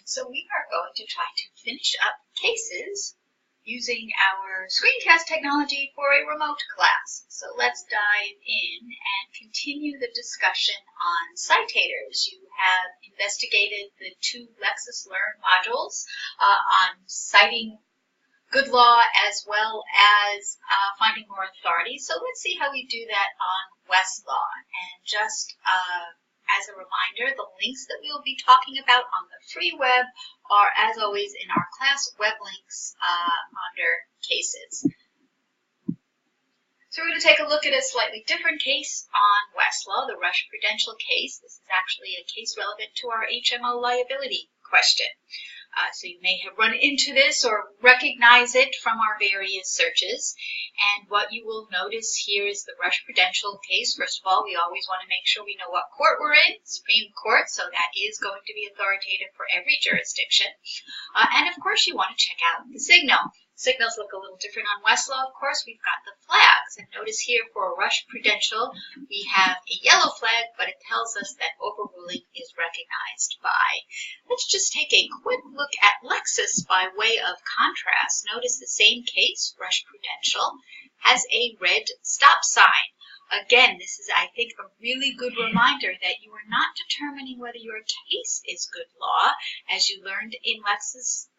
So we are going to try to finish up cases using our screencast technology for a remote class. So let's dive in and continue the discussion on citators. You have investigated the two Lexis Learn modules on citing good law as well as finding more authority. So let's see how we do that on Westlaw. And just as a reminder, the links that we will be talking about on the free web are, as always, in our class web links under cases. So we're going to take a look at a slightly different case on Westlaw, the Rush Prudential case. This is actually a case relevant to our HMO liability question. So you may have run into this or recognize it from our various searches. And what you will notice here is the Rush Prudential case. First of all, we always want to make sure we know what court we're in, Supreme Court, so that is going to be authoritative for every jurisdiction. And of course, you want to check out the signal. Signals look a little different on Westlaw, of course. We've got the flags. And notice here for Rush Prudential, we have a yellow flag, but it tells us that overruling is recognized by. Let's just take a quick look at Lexis by way of contrast. Notice the same case, Rush Prudential, has a red stop sign. Again, this is, I think, a really good reminder that you are not determining whether your case is good law. As you learned in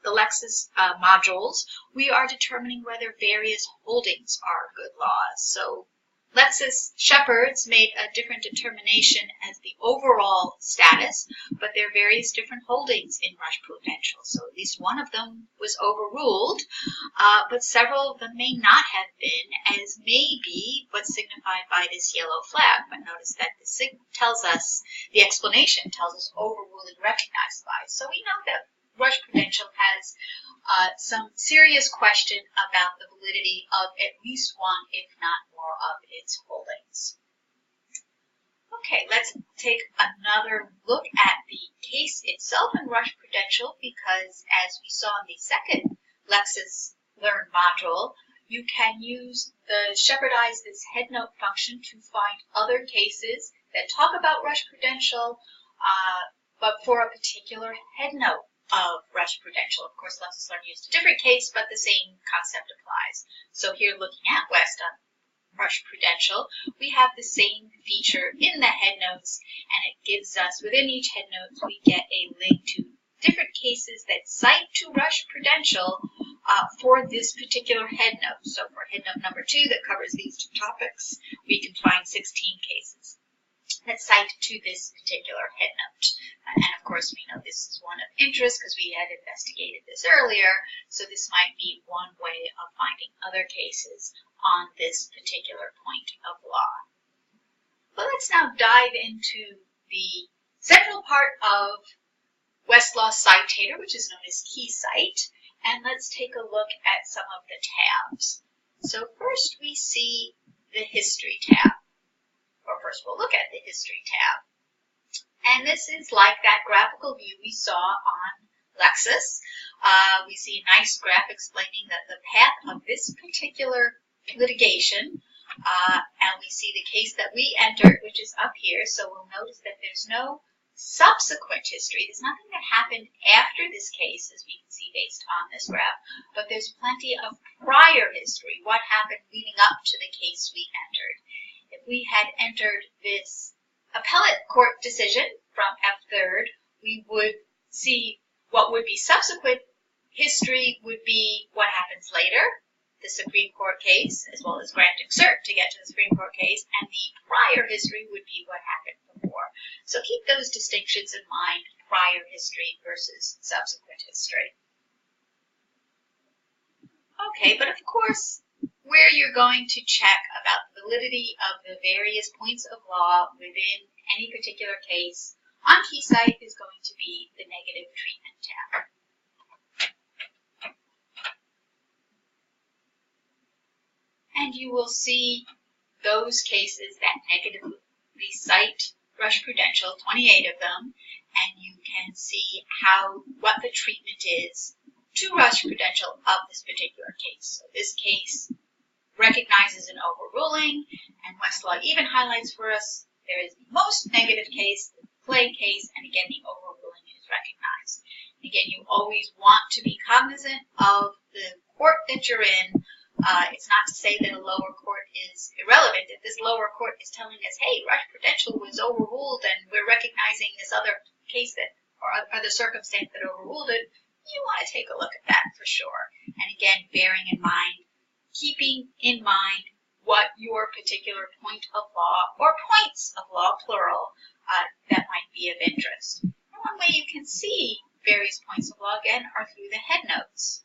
the Lexis modules, we are determining whether various holdings are good law. So Lexis Shepherds made a different determination as the overall status, but there are various different holdings in Rush Prudential. So at least one of them was overruled, but several of them may not have been, as may be what's signified by this yellow flag. But notice that the explanation tells us overruling recognized by. So we know that Rush Prudential has some serious question about the validity of at least one, if not more, of its holdings. Okay, let's take another look at the case itself in Rush Prudential, because as we saw in the second Lexis Learn module, you can use the Shepherd-ize this headnote function to find other cases that talk about Rush Prudential, but for a particular headnote of Rush Prudential. Of course, Lexis Learn used a different case, but the same concept applies. So here, looking at Rush Prudential, we have the same feature in the headnotes, and it gives us, within each headnote, we get a link to different cases that cite to Rush Prudential for this particular headnote. So for headnote number 2 that covers these two topics, we can find 16 cases that cite to this particular headnote. And of course, we know this is one of interest because we had investigated this earlier, so this might be one way of finding other cases on this particular point of law. But let's now dive into the central part of Westlaw Citator, which is known as Key Cite, and let's take a look at some of the tabs. So first we see the History tab. Or first we'll look at the History tab. And this is like that graphical view we saw on Lexis. We see a nice graph explaining that the path of this particular litigation, and we see the case that we entered, which is up here. So we'll notice that there's no subsequent history. There's nothing that happened after this case, as we can see based on this graph, but there's plenty of prior history, what happened leading up to the case we entered. If we had entered this appellate court decision from F3rd, we would see what would be subsequent history would be what happens later, the Supreme Court case, as well as granting cert to get to the Supreme Court case, and the prior history would be what happened before. So keep those distinctions in mind, prior history versus subsequent history. Okay, but of course, where you're going to check about the validity of the various points of law within any particular case on KeyCite is going to be the Negative Treatment tab. And you will see those cases that negatively cite Rush Prudential, 28 of them, and you can see what the treatment is to Rush Prudential of this particular case. So this case recognizes an overruling, and Westlaw even highlights for us there is the most negative case, the play case, and again the overruling is recognized. Again, you always want to be cognizant of the court that you're in. It's not to say that a lower court is irrelevant. If this lower court is telling us, hey, Rush Prudential was overruled and we're recognizing this other case that, or other circumstance that overruled it, you want to take a look at that for sure. And again, bearing in mind, keeping in mind what your particular point of law, or points of law, plural, that might be of interest. And one way you can see various points of law, again, are through the headnotes.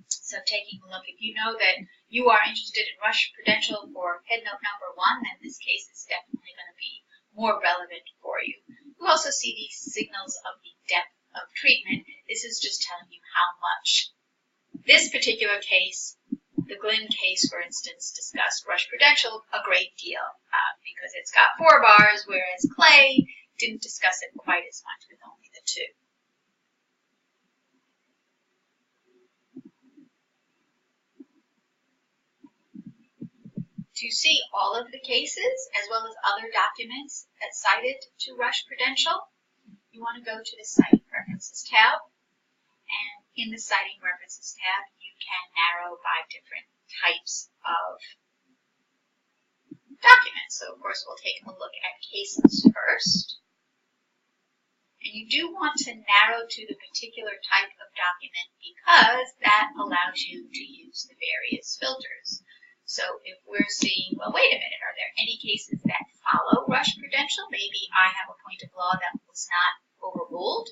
So taking a look, if you know that you are interested in Rush Prudential for headnote number 1, then this case is definitely going to be more relevant for you. You also see these signals of the depth of treatment. This is just telling you how much this particular case, the Glynn case, for instance, discussed Rush Prudential a great deal because it's got 4 bars, whereas Clay didn't discuss it quite as much with only the 2. To see all of the cases, as well as other documents that cited to Rush Prudential, you want to go to the Citing References tab. And in the Citing References tab, you can narrow by different types of documents. So, of course, we'll take a look at cases first. And you do want to narrow to the particular type of document because that allows you to use the various filters. So if we're seeing, well, wait a minute, are there any cases that follow Rush Prudential? Maybe I have a point of law that was not overruled.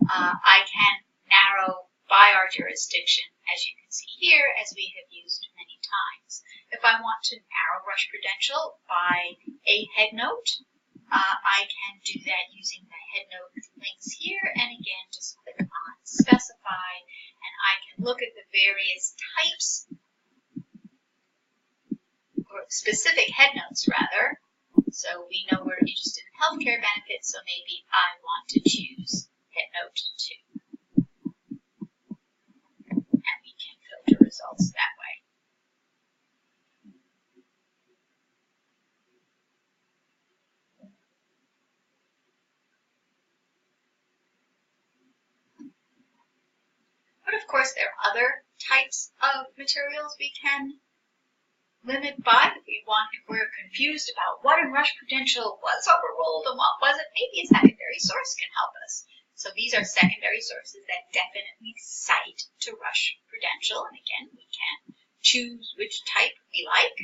I can narrow by our jurisdiction, as you can see here, as we have used many times. If I want to narrow Rush Prudential by a headnote, I can do that using the headnote links here, and again, just click on Specify, and I can look at the various types, or specific headnotes rather. So we know we're interested in healthcare benefits, so maybe I want to choose headnote 2. And we can filter results that way. But of course, there are other types of materials we can limit by. If we're confused about what in Rush Prudential was overruled and what wasn't, maybe a secondary source can help us. So these are secondary sources that definitely cite to Rush Prudential. And again, we can choose which type we like.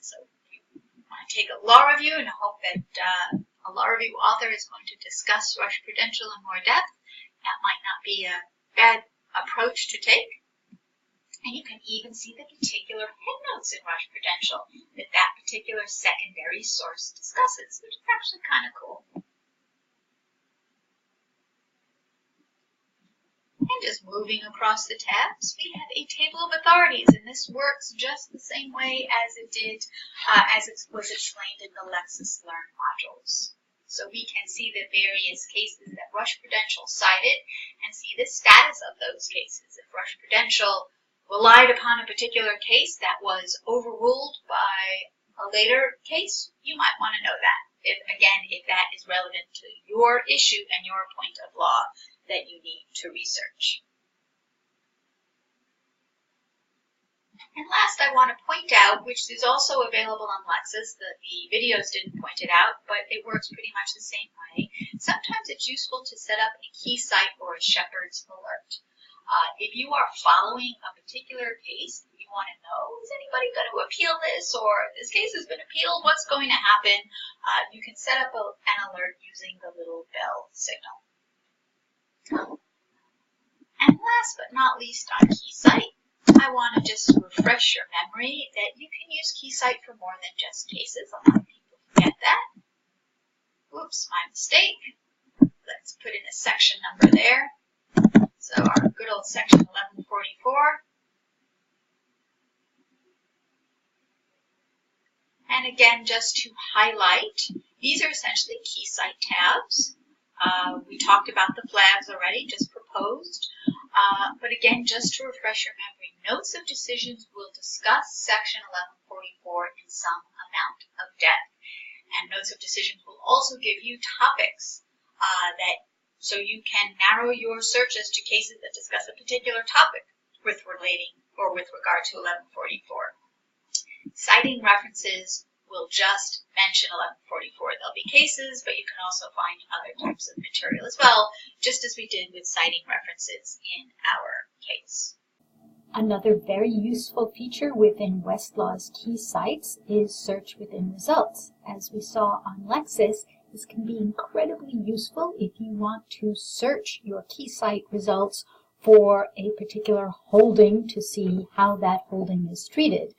So if you want to take a law review and hope that a law review author is going to discuss Rush Prudential in more depth, that might not be a bad approach to take. And you can even see the particular headnotes in Rush Prudential that that particular secondary source discusses, which is actually kind of cool. And just moving across the tabs, we have a table of authorities, and this works just the same way as it did, as it was explained in the Lexis Learn modules. So we can see the various cases that Rush Prudential cited and see the status of those cases. If Rush Prudential relied upon a particular case that was overruled by a later case, you might want to know that. If that is relevant to your issue and your point of law that you need to research. And last, I want to point out, which is also available on Lexis, the videos didn't point it out, but it works pretty much the same way. Sometimes it's useful to set up a key cite or a shepherd's alert. If you are following a particular case, you want to know, is anybody going to appeal this, or this case has been appealed, what's going to happen? You can set up an alert using the little bell signal. And last but not least on key cite, I want to just refresh your memory that you can use key cite for more than just cases. A lot of people forget that. Oops, my mistake. Let's put in a section number there. So our good old section 1144. And again, just to highlight, these are essentially key cite tabs. We talked about the flags already, just proposed. But again, just to refresh your memory, notes of decisions will discuss section 1144 in some amount of depth. And notes of decisions will also give you topics that So you can narrow your searches to cases that discuss a particular topic with regard to 1144. Citing references will just mention 1144. There'll be cases, but you can also find other types of material as well, just as we did with citing references in our case. Another very useful feature within Westlaw's key cites is search within results. As we saw on Lexis, this can be incredibly useful if you want to search your key cite results for a particular holding to see how that holding is treated.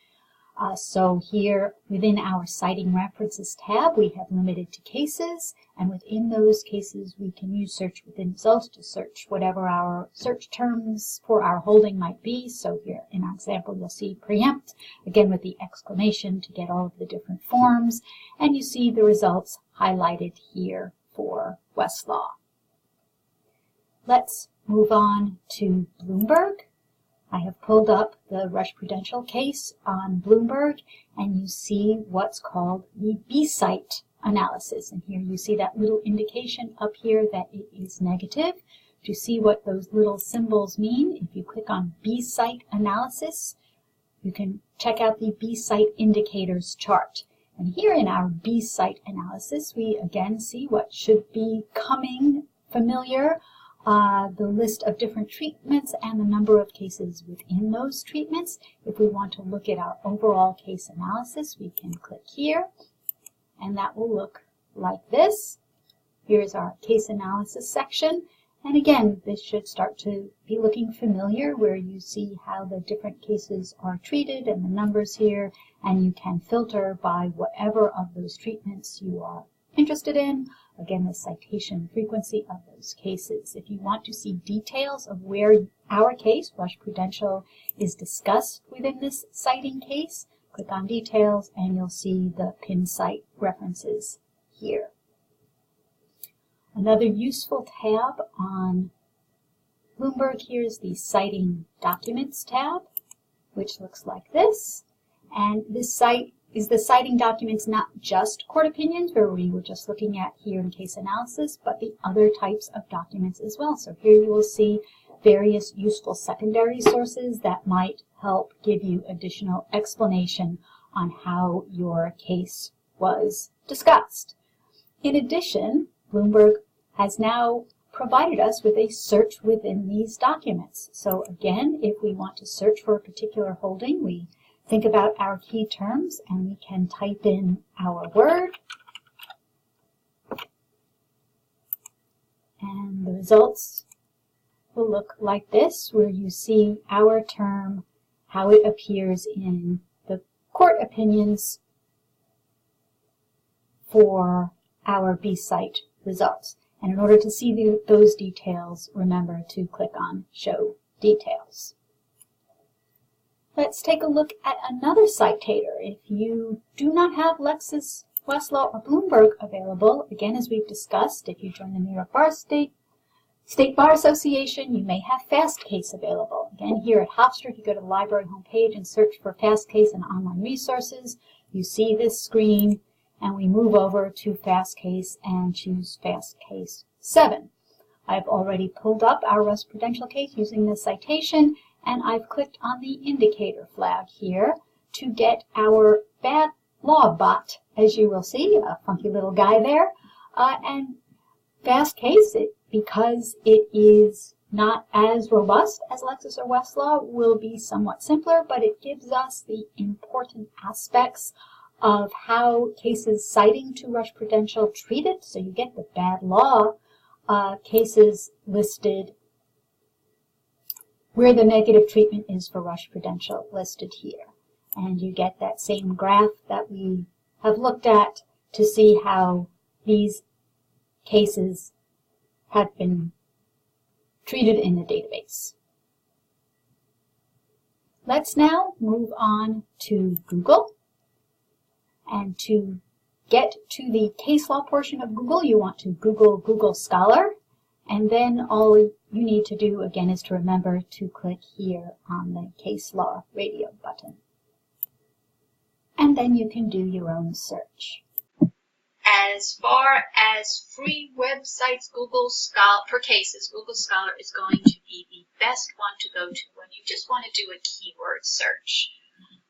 So here within our Citing References tab, we have limited to cases, and within those cases we can use search within results to search whatever our search terms for our holding might be. So here in our example you'll see preempt, again with the exclamation to get all of the different forms, and you see the results highlighted here for Westlaw. Let's move on to Bloomberg. I have pulled up the Rush Prudential case on Bloomberg, and you see what's called the B-cite analysis. And here you see that little indication up here that it is negative. To see what those little symbols mean, if you click on B-cite analysis, you can check out the B-cite indicators chart. And here in our B-cite analysis, we again see what should be coming familiar, the list of different treatments and the number of cases within those treatments. If we want to look at our overall case analysis, we can click here, and that will look like this. Here's our case analysis section, and again, this should start to be looking familiar, where you see how the different cases are treated and the numbers here, and you can filter by whatever of those treatments you are interested in. Again, the citation frequency of those cases. If you want to see details of where our case, Rush Prudential, is discussed within this citing case, click on Details and you'll see the pin cite references here. Another useful tab on Bloomberg here is the Citing Documents tab, which looks like this. And this site is the citing documents not just court opinions, where we were just looking at here in case analysis, but the other types of documents as well. So here you will see various useful secondary sources that might help give you additional explanation on how your case was discussed. In addition, Bloomberg has now provided us with a search within these documents. So again, if we want to search for a particular holding, we think about our key terms and we can type in our word, and the results will look like this, where you see our term, how it appears in the court opinions for our B-cite results. And in order to see those details, remember to click on Show Details. Let's take a look at another citator. If you do not have Lexis, Westlaw, or Bloomberg available, again, as we've discussed, if you join the New York State Bar Association, you may have FastCase available. Again, here at Hofstra, if you go to the library homepage and search for FastCase and online resources, you see this screen, and we move over to FastCase and choose FastCase 7. I've already pulled up our Rush Prudential case using this citation, and I've clicked on the indicator flag here to get our bad law bot, as you will see, a funky little guy there. And FastCase, because it is not as robust as Lexis or Westlaw, will be somewhat simpler, but it gives us the important aspects of how cases citing to Rush Prudential treat it. So you get the bad law cases listed, where the negative treatment is for Rush Prudential listed here. And you get that same graph that we have looked at to see how these cases have been treated in the database. Let's now move on to Google. And to get to the case law portion of Google, you want to Google Scholar. And then all you need to do, again, is to remember to click here on the Case Law Radio button. And then you can do your own search. As far as free websites, Google Scholar, for cases, Google Scholar is going to be the best one to go to when you just want to do a keyword search.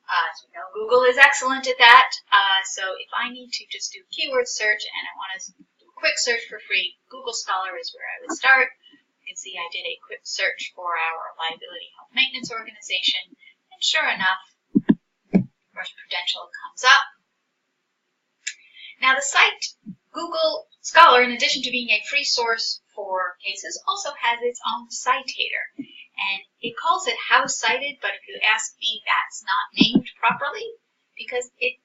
As we know, Google is excellent at that. So if I need to just do keyword search and I want to do a quick search for free, Google Scholar is where I would start. You can see I did a quick search for our liability health maintenance organization, and sure enough, Rush Prudential comes up. Now the site Google Scholar, in addition to being a free source for cases, also has its own citator. And it calls it How Cited, but if you ask me, that's not named properly because it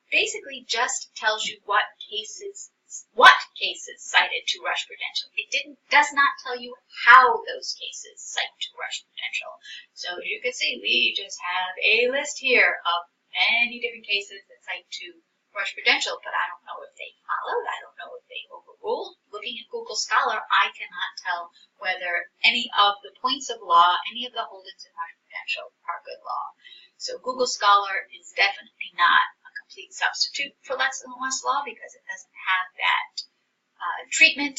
basically just tells you what cases cited to Rush Prudential. It does not tell you how those cases cite to Rush Prudential. So as you can see, we just have a list here of many different cases that cite to Rush Prudential, but I don't know if they followed. I don't know if they overruled. Looking at Google Scholar, I cannot tell whether any of the points of law, any of the holdings in Rush Prudential are good law. So Google Scholar is definitely not a complete substitute for Westlaw because it doesn't have that treatment,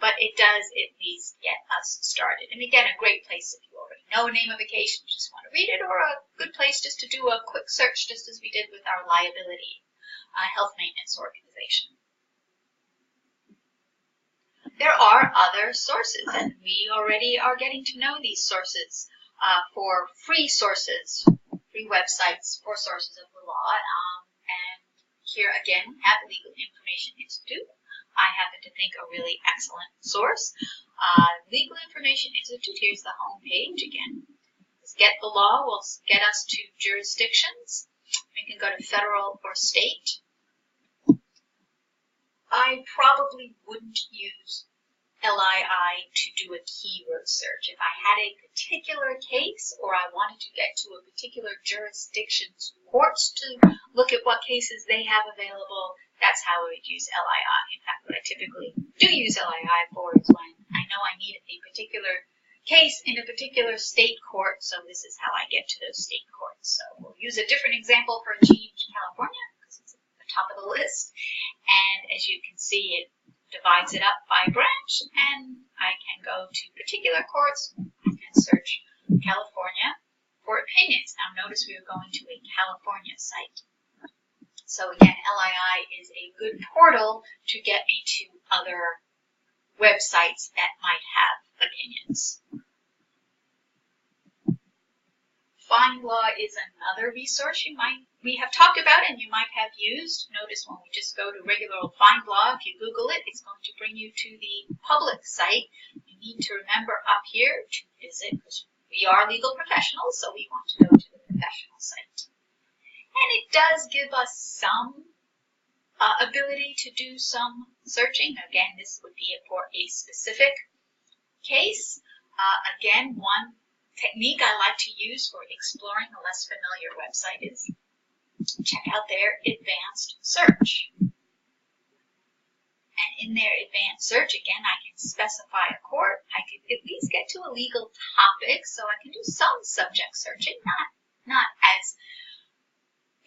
but it does at least get us started. And again, a great place if you already know a name of a case, you just want to read it, or a good place just to do a quick search, just as we did with our liability health maintenance organization. There are other sources, and we already are getting to know these sources for free sources, free websites for sources of the law. And here again, we have the Legal Information Institute. I happen to think a really excellent source. Legal Information Institute, here's the home page again. Get the Law will get us to jurisdictions. We can go to federal or state. I probably wouldn't use LII to do a keyword search. If I had a particular case or I wanted to get to a particular jurisdiction's courts to look at what cases they have available, that's how I would use LII. In fact, what I typically do use LII for is when I know I need a particular case in a particular state court, so this is how I get to those state courts. So we'll use a different example for Change California because it's at the top of the list. And as you can see, it divides it up by branch, and I can go to particular courts and search California for opinions. Now notice we are going to a California site. So again, LII is a good portal to get me to other websites that might have opinions. FindLaw is another resource we have talked about and you might have used. Notice when we just go to regular old FindLaw, if you Google it, it's going to bring you to the public site. You need to remember up here to visit, because we are legal professionals, so we want to go to the professional site. And it does give us some ability to do some searching. Again, this would be for a specific case. Again, one technique I like to use for exploring a less familiar website is check out their advanced search. And in their advanced search, again, I can specify a court. I can at least get to a legal topic, so I can do some subject searching, not as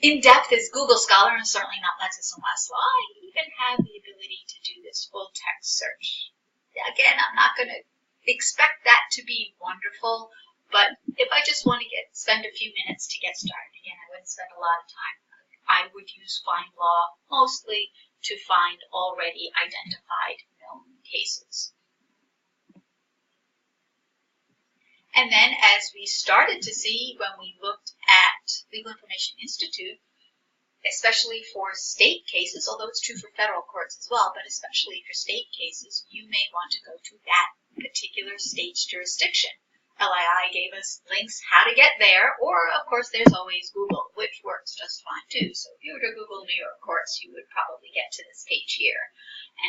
in-depth as Google Scholar and certainly not Lexis and Westlaw. I even have the ability to do this full text search. Again, I'm not going to expect that to be wonderful, but if I just want to spend a few minutes to get started, again, I wouldn't spend a lot of time. I would use FindLaw mostly to find already identified known cases. And then as we started to see when we looked at Legal Information Institute, especially for state cases, although it's true for federal courts as well, but especially for state cases, you may want to go to that particular state's jurisdiction. LII gave us links how to get there, or of course there's always Google, which works just fine too. So if you were to Google New York courts, you would probably get to this page here.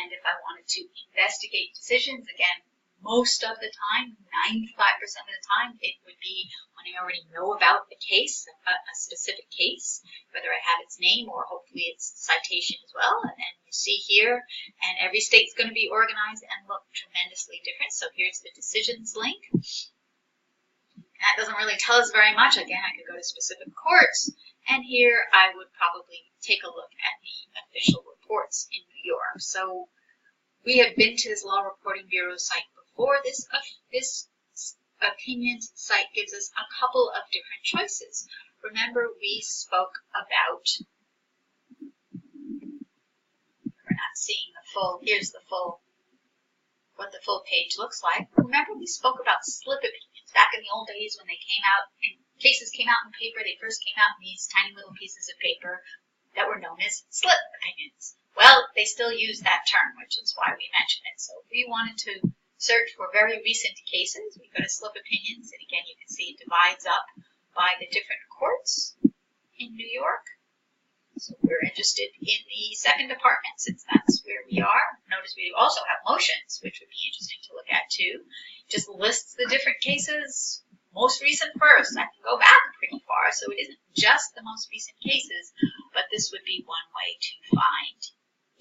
And if I wanted to investigate decisions, again, most of the time, 95% of the time, it would be when I already know about the case, a specific case, whether I have its name or hopefully its citation as well. And then you see here, and every state's going to be organized and look tremendously different. So here's the decisions link. That doesn't really tell us very much. Again, I could go to specific courts, and here I would probably take a look at the official reports in New York. So we have been to this Law Reporting Bureau site before. This opinions site gives us a couple of different choices. Remember, we spoke about, we're not seeing the full, here's the full, what the full page looks like. Remember, we spoke about slip opinions back in the old days when they came out, and cases came out in paper. They first came out in these tiny little pieces of paper that were known as slip opinions. Well, they still use that term, which is why we mentioned it. So if we wanted to search for very recent cases, we go to slip opinions, and again, you can see it divides up by the different courts in New York. So we're interested in the second department since that's where we are. Notice we also have motions, which would be interesting to look at too. Just lists the different cases, most recent first. I can go back pretty far, so it isn't just the most recent cases, but this would be one way to find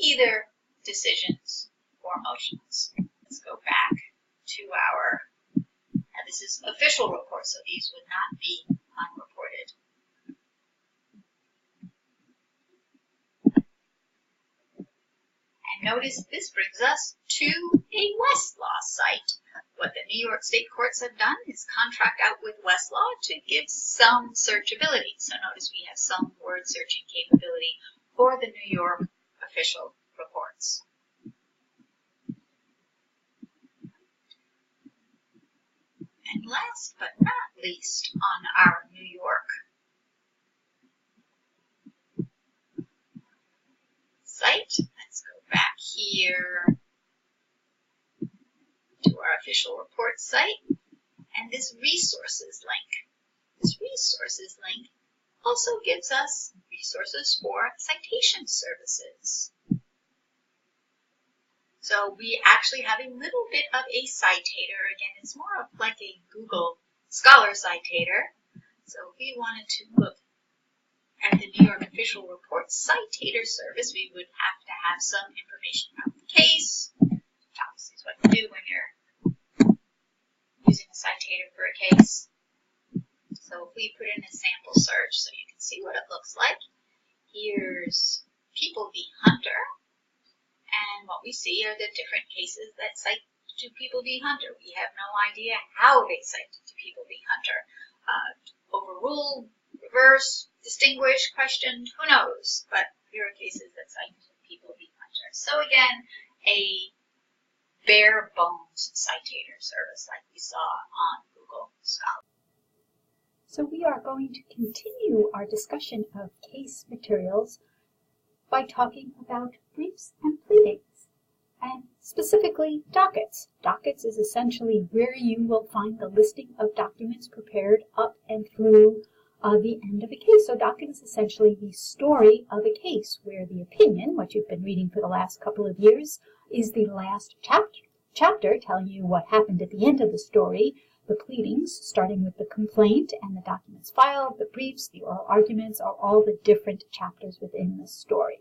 either decisions or motions. Let's go back to our, and this is official reports, so these would not be unreported. Notice this brings us to a Westlaw site. What the New York State courts have done is contract out with Westlaw to give some searchability. So notice we have some word searching capability for the New York official reports. And last but not least on our New York site, let's go back here to our official report site, and this resources link. This resources link also gives us resources for citation services. So we actually have a little bit of a citator. Again, it's more of like a Google Scholar citator. So if we wanted to look at the New York Official Report Citator Service, we would have to have some information about the case. Obviously, is what you do when you're using a citator for a case. So if we put in a sample search so you can see what it looks like, here's People v. Hunter. And what we see are the different cases that cite to People v. Hunter. We have no idea how they cite to People v. Hunter. Overrule, reverse, distinguish, questioned, who knows? But here are cases that cite to People v. Hunter. So again, a bare bones citator service like we saw on Google Scholar. So we are going to continue our discussion of case materials by talking about briefs and pleadings, and specifically dockets. Dockets is essentially where you will find the listing of documents prepared up and through the end of a case. So docket is essentially the story of a case, where the opinion, what you've been reading for the last couple of years, is the last chapter telling you what happened at the end of the story. The pleadings, starting with the complaint and the documents filed, the briefs, the oral arguments, are all the different chapters within the story.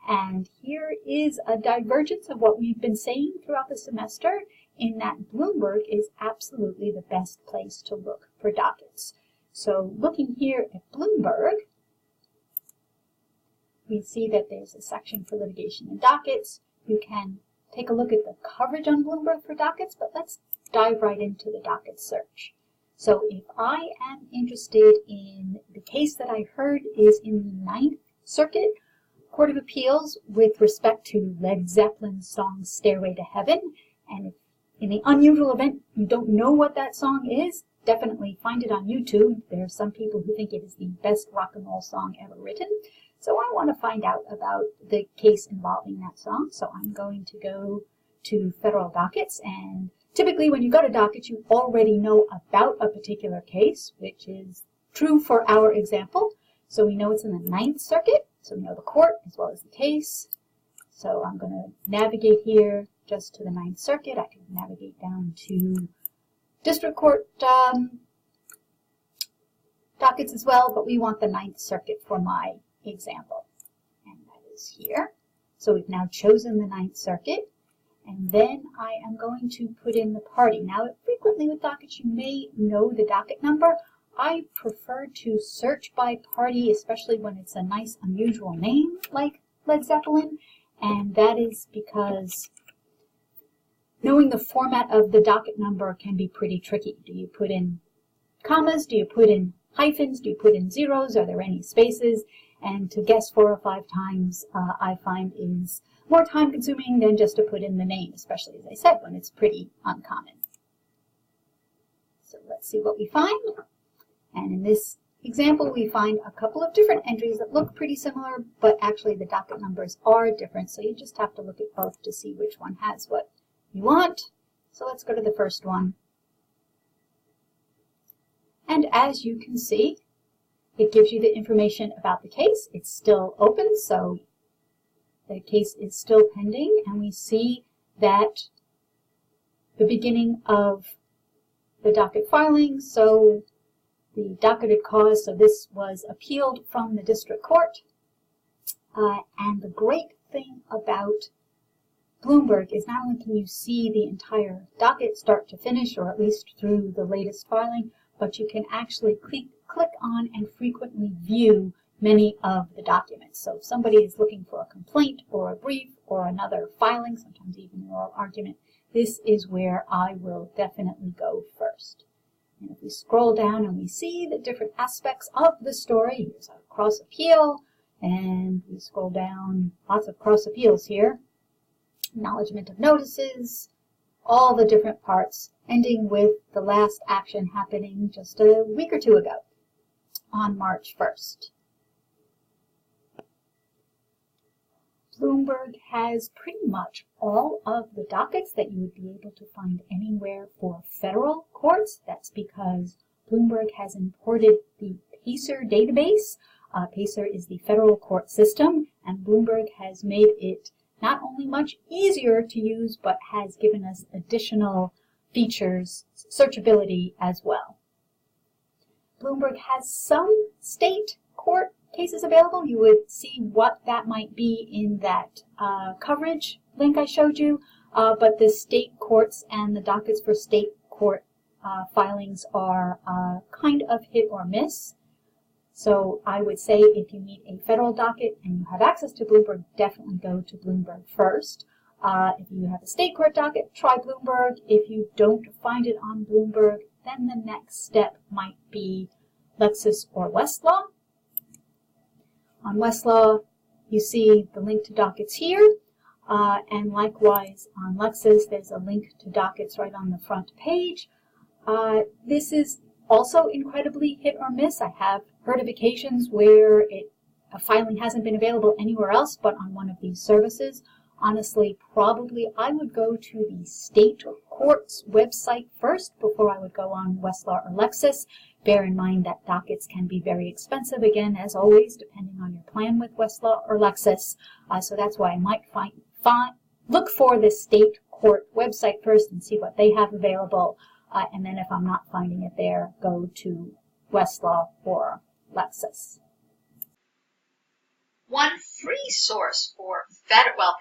And here is a divergence of what we've been saying throughout the semester, in that Bloomberg is absolutely the best place to look for dockets. So looking here at Bloomberg, we see that there's a section for litigation and dockets. You can take a look at the coverage on Bloomberg for dockets, but let's dive right into the docket search. So if I am interested in the case that I heard is in the Ninth Circuit Court of Appeals with respect to Led Zeppelin's song Stairway to Heaven, and if in the unusual event you don't know what that song is, definitely find it on YouTube. There are some people who think it is the best rock and roll song ever written. So I want to find out about the case involving that song. So I'm going to go to federal dockets, and typically when you go to dockets, you already know about a particular case, which is true for our example. So we know it's in the Ninth Circuit, so we know the court as well as the case. So I'm going to navigate here just to the Ninth Circuit. I can navigate down to District Court dockets as well, but we want the Ninth Circuit for my example. And that is here. So we've now chosen the Ninth Circuit. And then I am going to put in the party. Now, frequently with dockets, you may know the docket number. I prefer to search by party, especially when it's a nice, unusual name like Led Zeppelin. and that is because knowing the format of the docket number can be pretty tricky. Do you put in commas? Do you put in hyphens? Do you put in zeros? Are there any spaces? And to guess 4 or 5 times, I find is more time consuming than just to put in the name, especially, as I said, when it's pretty uncommon. So let's see what we find. And in this example, we find a couple of different entries that look pretty similar, but actually the docket numbers are different. So you just have to look at both to see which one has what you want. So let's go to the first one. And as you can see, it gives you the information about the case. It's still open, so the case is still pending, and we see that the beginning of the docket filing, so the docketed cause, so this was appealed from the district court. And the great thing about Bloomberg is not only can you see the entire docket start to finish, or at least through the latest filing, but you can actually click on and frequently view many of the documents. So if somebody is looking for a complaint or a brief or another filing, sometimes even an oral argument, this is where I will definitely go first. And if we scroll down and we see the different aspects of the story, here's a cross appeal, and we scroll down, lots of cross appeals here, acknowledgement of notices, all the different parts, ending with the last action happening just a week or 2 ago on March 1st. Bloomberg has pretty much all of the dockets that you would be able to find anywhere for federal courts. That's because Bloomberg has imported the PACER database. PACER is the federal court system, and Bloomberg has made it not only much easier to use, but has given us additional features, searchability as well. Bloomberg has some state court cases available. You would see what that might be in that coverage link I showed you, but the state courts and the dockets for state court filings are kind of hit or miss. So I would say if you need a federal docket and you have access to Bloomberg, definitely go to Bloomberg first. If you have a state court docket, try Bloomberg. If you don't find it on Bloomberg, then the next step might be Lexis or Westlaw. On Westlaw, you see the link to dockets here, and likewise on Lexis, there's a link to dockets right on the front page. This is also incredibly hit or miss. I have heard of occasions where a filing hasn't been available anywhere else but on one of these services. Honestly, probably I would go to the state court's website first before I would go on Westlaw or Lexis. Bear in mind that dockets can be very expensive, again, as always, depending on your plan with Westlaw or Lexis. So that's why I might look for the state court website first and see what they have available. And then if I'm not finding it there, go to Westlaw or Lexis. One free source for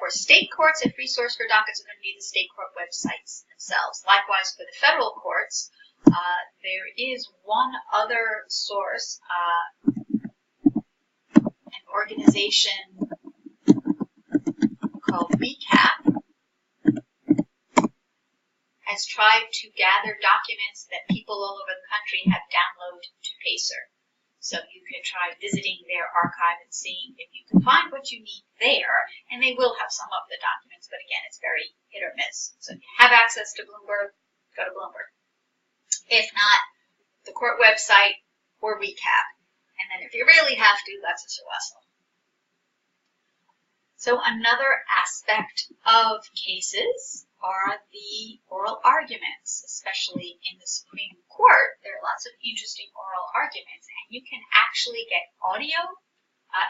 state courts, a free source for dockets are going to be the state court websites themselves. Likewise, for the federal courts, there is one other source, an organization called RECAP, has tried to gather documents that people all over the country have downloaded to PACER. So you can try visiting their archive and seeing if you can find what you need there, and they will have some of the documents, but again, it's very hit or miss. So if you have access to Bloomberg, go to Bloomberg. If not, the court website or RECAP. And then if you really have to, Lexis or Westlaw. So another aspect of cases are the oral arguments, especially in the Supreme Court. There are lots of interesting oral arguments, and you can actually get audio,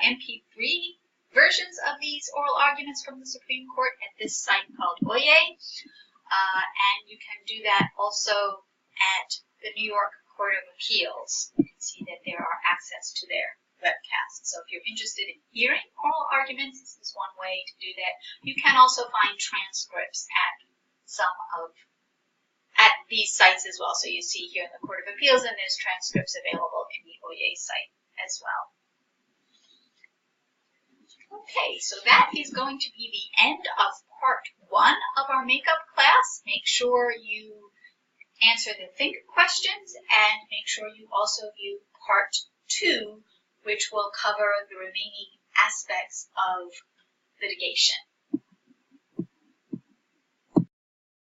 MP3 versions of these oral arguments from the Supreme Court at this site called Oye, and you can do that also at the New York Court of Appeals. You can see that there are access to their webcast. So if you're interested in hearing oral arguments, this is one way to do that. You can also find transcripts at these sites as well. So you see here in the Court of Appeals, and there's transcripts available in the Oye site as well. Okay, so that is going to be the end of part 1 of our makeup class. Make sure you answer the think questions and make sure you also view part 2, which will cover the remaining aspects of litigation.